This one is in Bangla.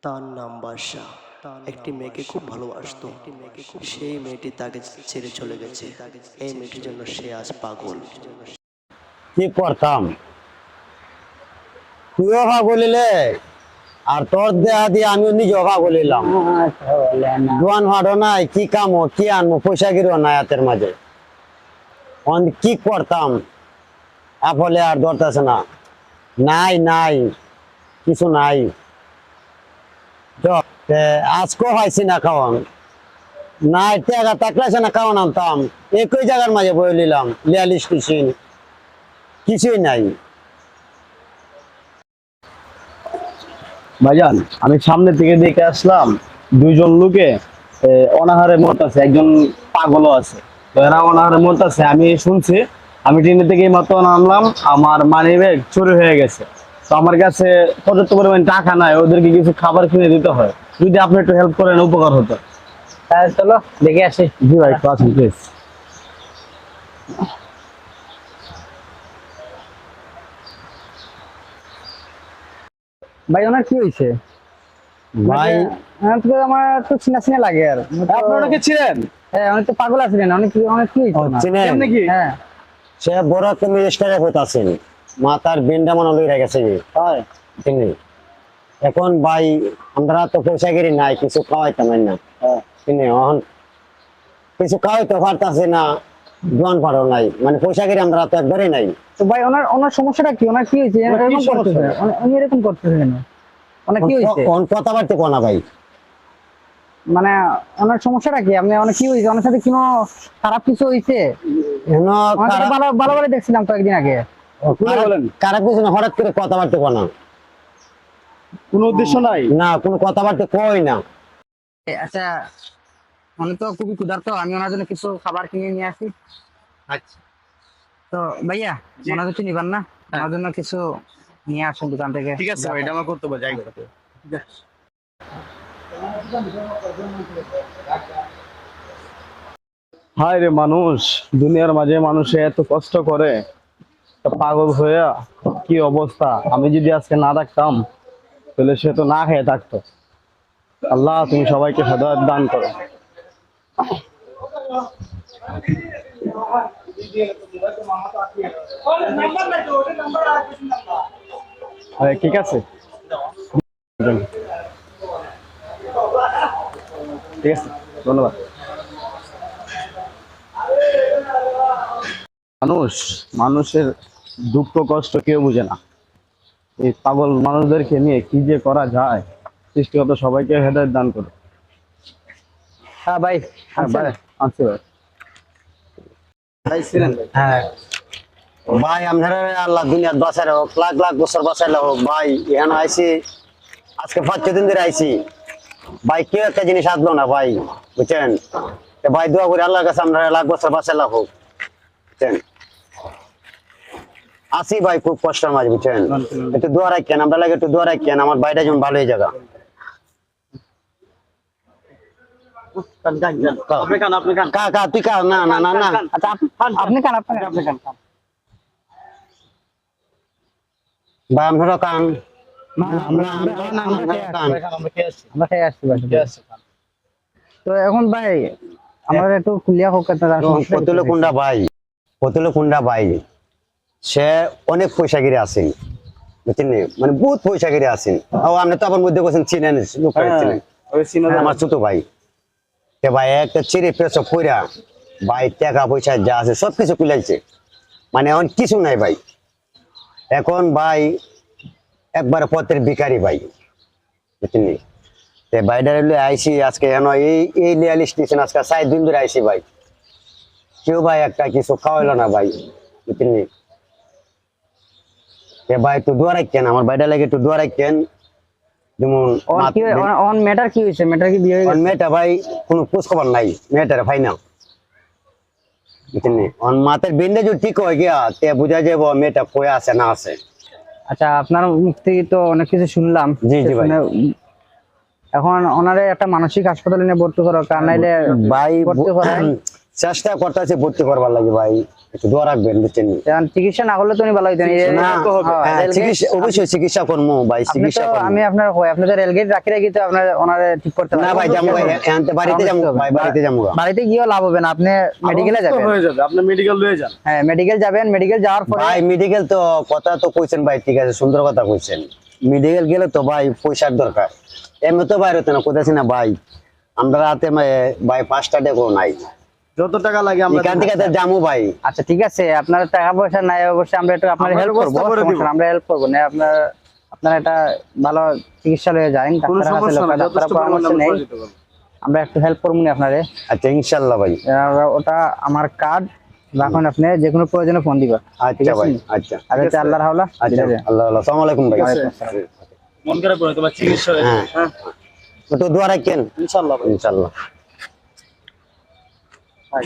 তার নাম বাদশা। একটি মেয়েকে খুব ভালোবাসতো। সেই মেয়েটি তাকে ছেড়ে চলে গেছে। এই মেয়েটির জন্য সে আজ পাগল। কি করতাম, তুইও পাগলিলে আর তোর দেহা দিয়ে আমি নিজেও পাগলিলাম। জোয়ান হাড়ো নাই, কি কামো কি আনবো, পয়সা গিরো নাই হাতের মাঝে। কি করতাম, আপলে আর ধরতেছে না। নাই নাই কিছু নাই। আজকেও পাইছি না খাওয়ান, নাই টাকা থাকলে না খাওয়ান আনতাম। একই জায়গার মাঝে বই নিলাম, লিয়ালিশ কিছুই নাই। ভাইজান, আমি সামনে থেকে দেখে আসলাম দুইজন লোকে অনাহারে মরতেছে, একজন পাগলও আছে। তো এরা অনাহারে মরতেছে, আমি শুনছি। আমি ট্রেনে থেকে মাত্র নামলাম, আমার মানি ব্যাগ চুরি হয়ে গেছে। তো আমার কাছে পর্যাপ্ত পরিমাণ টাকা নাই, ওদেরকে কিছু খাবার কিনে দিতে হয়। যদি আপনি একটু হেল্প করেন উপকার হতো। তাহলে চলো দেখে আসি। জি ভাই, একটু আসুন প্লিজ। ভাই ওনার কি হয়েছে? ভাই আমার তো চিনা চিনা লাগে আর আপনি ওনাকে ছিলেন? হ্যাঁ, অনেক তো পাগল আছিলেন। অনেক কি হয়েছে ওনার? চিনেন কেমনে কি? হ্যাঁ, সে বড় একটা মিনিস্টারে হইতাছেন, মাথার বিনটা মনে লইরা গেছে কি হয় চিনি। এখন ভাই আমরা তো পয়সা গিরি নাই, কিছু খাওয়াইতাম না চিনি। এখন কিছু খাওয়াইতে পারতাছি না, জোয়ান পারো নাই, মানে পয়সা গিরি আমরা তো একবারই নাই। তো ভাই ওনার সমস্যাটা কি? ওনার কি হয়েছে ওনার কি এরকম করতেছে? সমস্যা? উনি এরকম করতেছে কেন? ওনার কি হয়েছে? কোন কথা বাড়তে কোনা ভাই? মানে ওনার সমস্যাটা কি? ওনার কি হয়েছে? ওনার সাথে কোনো খারাপ কিছু হয়েছে? এখন ওনার সাথে ভালো ভালো করে দেখছিলাম কয়েকদিন আগে। বলেন, কারা কিছু না, হঠাৎ করে কথা বাড়তে কোনা কোনো উদ্দেশ্য নাই? না, কোনো কথা বাড়তে কই না। আচ্ছা, উনি তো খুবই ক্ষুধার্ত, আমি ওনার জন্য কিছু খাবার কিনে নিয়ে আসি। আচ্ছা, তো ভাইয়া, ওনার কিছু নিবেন না? ওনার জন্য কিছু নিয়ে আসুন দোকান থেকে। ঠিক আছে ভাই, এটা আমার কর্তব্য, যাই করতে। হায় রে মানুষ, দুনিয়ার মাঝে মানুষে এত কষ্ট করে, তা পাগল হইয়া কি অবস্থা। আমি যদি আজকে না রাখতাম তাহলে সে তো না খেয়ে থাকতো। আল্লাহ, তুমি সবাইকে হেদায়েত দান করো। ঠিক আছে, ঠিক আছে, ধন্যবাদ। মানুষের দুঃখ কষ্ট কেউ বুঝে না। এই পাগল মানুষদেরকে নিয়ে কি যে করা যায়, সৃষ্টিগত সবাইকে হেদায়েত দান করো। হ্যাঁ ভাই, হ্যাঁ ভাই, আছি ভাই। হ্যাঁ ভাই, আপনারা আল্লাহ দুনিয়ার বাঁচার হোক, লাখ লাখ বছর বাঁচাইলে হোক ভাই। এখানে আইসি আজকে 5-6 দিন ধরে আইসি ভাই, কেউ একটা জিনিস আসলো না ভাই, বুঝছেন? ভাই দোয়া করি আল্লাহর কাছে আপনারা লাখ বছর বাঁচাইলে হোক, বুঝছেন? আসি ভাই খুব কষ্টের মাঝে, বুঝছেন? একটু দোয়া রাখেন, আমরা লাগে একটু দোয়া রাখেন, আমার ভাইটা যেমন ভালো হয়ে যাবে। কা তুই কা, না না না না, আচ্ছা আপনি খান, আপনি খান। ভাই আপনারা কান। আমরা খেয়ে আসছি ভাই। তো এখন ভাই আমাদের একটু খুলিয়া হোক একটা কতলো কুন্ডা ভাই, সে অনেক পয়সা গিরে আছেন, বুঝছেন? মানে বহুত পয়সা গিরে আছেন। ও আপনি তো আমার মধ্যে বলছেন চিনেন, চিনেন আমার ছোট ভাই। তে ভাই একটা চিড়ে পেছো কইরা ভাই টাকা পয়সা যা আছে সবকিছু কুলাইছে, মানে এখন কিছু নাই ভাই। এখন ভাই একবারে পথের ভিখারি ভাই, বুঝছেন? তে ভাইডার আইসি আজকে এন এই লিয়ালি স্টেশন আজকে 4 দিন ধরে আইসি ভাই, কেউ ভাই একটা কিছু খাওয়াইলো না ভাই, বুঝছেন? তে ভাই একটু দোয়া রাখেন, আমার ভাইডা লাগে একটু দোয়া রাখেন। যেমন অন ম্যাটার কি হয়েছে? ম্যাটার কি বিয়ে হয়ে গেছে? মেয়েটা ভাই কোনো খোঁজ খবর নাই, মেয়েটার ভাই না, বুঝছেন? মাথার বিন্দা যদি ঠিক হয়ে গিয়া তে বুঝা যাবো মেয়েটা কয়ে আছে না আছে। আচ্ছা, আপনার মুখ থেকে তো অনেক কিছু শুনলাম। জি জি ভাই। এখন ওনারে একটা মানসিক হাসপাতালে নিয়ে ভর্তি করো, কার নাইলে ভাই ভর্তি করায়। চেষ্টা করতেছি ভর্তি করবার লাগে ভাই, একটু দোয়া রাখবেন বুঝছেন নি? এখন চিকিৎসা না করলে তো উনি ভালো হইতেন। না, হ্যাঁ, চিকিৎসা অবশ্যই চিকিৎসা করবো ভাই, চিকিৎসা করবো। আমি আপনার কই আপনি তো রেলগেট রাখি রাখি তো আপনার ওনারে ঠিক করতে না ভাই যাবো ভাই, এখানতে বাড়িতে যাবো ভাই, বাড়িতে যাবো। বাড়িতে গিয়েও লাভ হবে না, আপনি মেডিকেলে যাবেন। হয়ে যাবে, আপনি মেডিকেল লয়ে যান। হ্যাঁ মেডিকেল যাবেন, মেডিকেল যাওয়ার পরে ভাই মেডিকেল তো কথা তো কইছেন ভাই, ঠিক আছে সুন্দর কথা কইছেন, মেডিকেল গেলে তো ভাই পয়সার দরকার, এমনি তো বাইরে হতো না, কোথাছি না ভাই আমরা রাতে ভাই 5টা টাকা নাই, যত টাকা লাগে আমরা এখান থেকে তো যাবো ভাই। আচ্ছা ঠিক আছে, আপনার টাকা পয়সা নাই অবশ্যই আমরা একটু আপনার আমরা হেল্প করবো, ব্যবস্থা করে দিব। সমস্যা না, আমরা হেল্প করবো না। আপনার একটা ভালো চিকিৎসালয়ে যান, কোনো ডাক্তারের কাছে সমস্যা না, ডাক্তারের যথেষ্ট পরিমাণে পরামর্শ আমরা নেই, করে দিতে পারবো। আমরা একটু হেল্প করবো না আপনারে। আচ্ছা ইনশাল্লাহ ভাই। ওটা আমার কার্ড, রাখুন আপনি যে কোনো প্রয়োজনে ফোন দিবা। আচ্ছা ভাই, আচ্ছা আর হচ্ছে আল্লাহর হাওলা। আচ্ছা, আল্লাহ আল্লাহ, আসসালামু আলাইকুম ভাই। মন খারাপ করে তোমার চিকিৎসা হয়ে যাবে। হ্যাঁ তো দোয়া রাখেন ইনশাআল্লাহ ভাই। ইনশাল্লাহ। ভাই